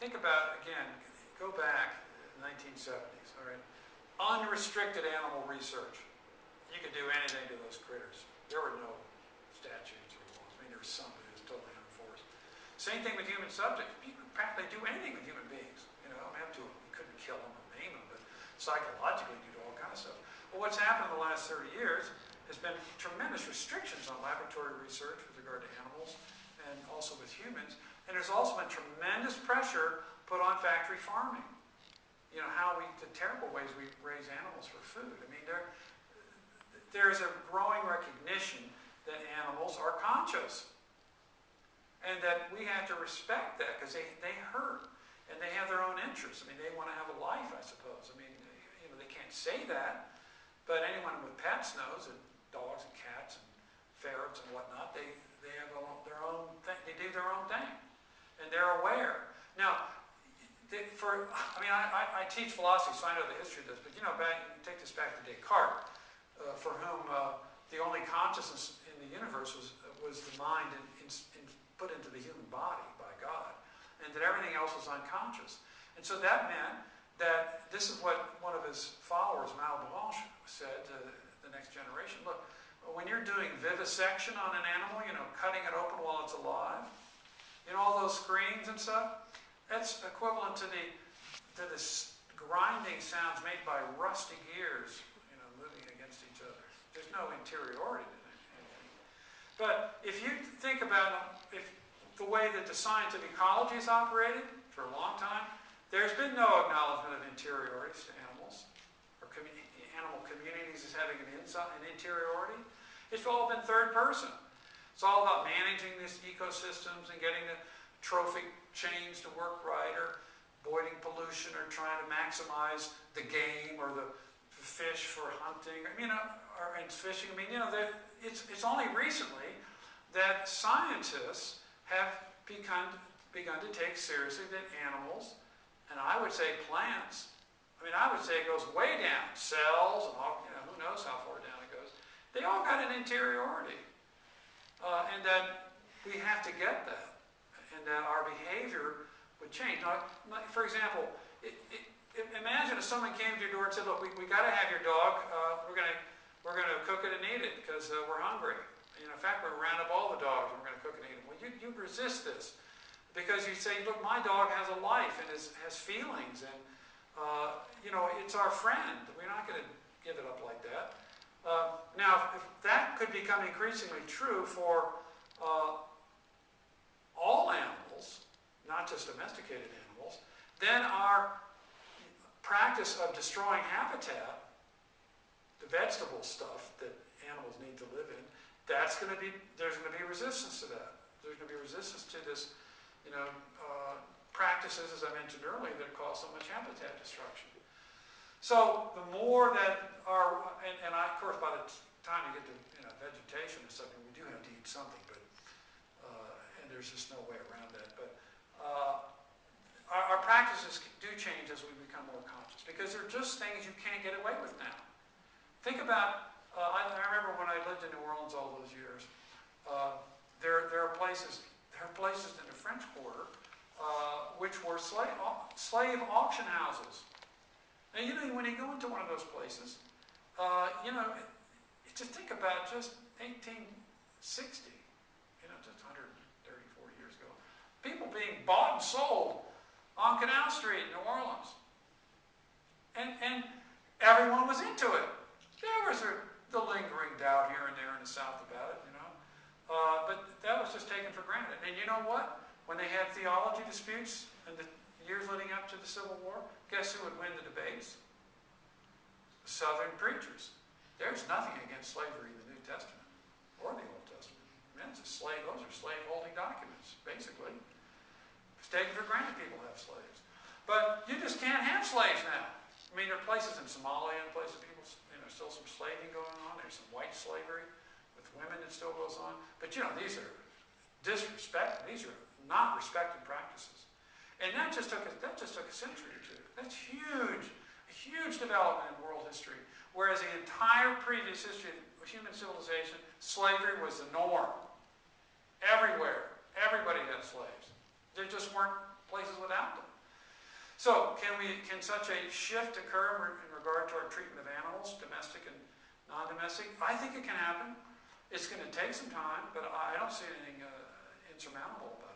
think about, again, go back to the 1970s, all right? Unrestricted animal research. You could do anything to those critters. There were no statutes or laws. I mean, there was some, but it was totally unenforced. Same thing with human subjects. You could practically do anything with human beings. You know, you couldn't kill them or maim them, but psychologically you do all kinds of stuff. Well, what's happened in the last 30 years has been tremendous restrictions on laboratory research with regard to animals and also with humans. And there's also been tremendous pressure put on factory farming. You know, the terrible ways we raise animals for food. I mean, there's a growing recognition that animals are conscious. And that we have to respect that because they hurt. And they have their own interests. I mean, they want to have a life, I suppose. I mean, you know, they can't say that. But anyone with pets knows that dogs and cats and ferrets and whatnot, they have their own thing. They do their own thing. And they're aware. Now, I teach philosophy, so I know the history of this. But, you know, take this back to Descartes, for whom the only consciousness in the universe was the mind put into the human body by God. And that everything else was unconscious. And so that meant that this is what one of his followers, Malebranche, said to the next generation. Look, when you're doing vivisection on an animal, you know, cutting it open while it's alive, you know, all those screams and stuff, that's equivalent to the grinding sounds made by rusty gears, you know, moving against each other. There's no interiority to anything. But if you think about the way that the scientific ecology has operated for a long time, there's been no acknowledgement of interiorities to animals, or animal communities as having an interiority. It's all been third person. It's all about managing these ecosystems and getting the trophic chains to work right, or avoiding pollution, or trying to maximize the game or the fish for hunting. I mean, or fishing. I mean, you know, it's only recently that scientists have begun to take seriously that animals, and I would say plants, I mean, I would say it goes way down, cells, and all, you know, who knows how far down it goes. They all got an interiority. And that we have to get that, and that our behavior would change. Now, for example, imagine if someone came to your door and said, look, we got to have your dog, we're going to cook it and eat it because we're hungry. You know, in fact, we're going to round up all the dogs and we're going to cook and eat them. Well, you resist this because you say, look, my dog has a life and has feelings, and you know, it's our friend. We're not going to give it up like that. Now, if that could become increasingly true for all animals, not just domesticated animals, then our practice of destroying habitat, the vegetable stuff that animals need to live in, there's going to be resistance to that. There's going to be resistance to this, you know, practices, as I mentioned earlier, that cause so much habitat destruction. So the more that of course, by the time you get to, you know, vegetation or something, we do have to eat something, but and there's just no way around that. But our practices do change as we become more conscious, because they're just things you can't get away with now. Think about. I remember when I lived in New Orleans all those years. There are places in the French Quarter which were slave auction houses. And you know, when you go into one of those places, you know, just think about just 1860. You know, just 130, 40 years ago, people being bought and sold on Canal Street in New Orleans, and everyone was into it. There was the lingering doubt here and there in the South about it, you know. But that was just taken for granted. And you know what? When they had theology disputes in the years leading up to the Civil War, guess who would win the debates? The Southern preachers. There's nothing against slavery in the New Testament or the Old Testament. I mean, those are slave-holding documents, basically. It's taken for granted people have slaves. But you just can't have slaves now. I mean, there are places in Somalia and places people, you know, still some slaving going on. There's some white slavery with women that still goes on. But, you know, these are disrespected. These are not respected practices. And that just took a century or two. That's huge. A huge development in world history. Whereas the entire previous history of human civilization, slavery was the norm. Everywhere. Everybody had slaves. There just weren't places without them. So, can such a shift occur in regard to our treatment of animals, domestic and non-domestic? I think it can happen. It's going to take some time, but I don't see anything insurmountable about it.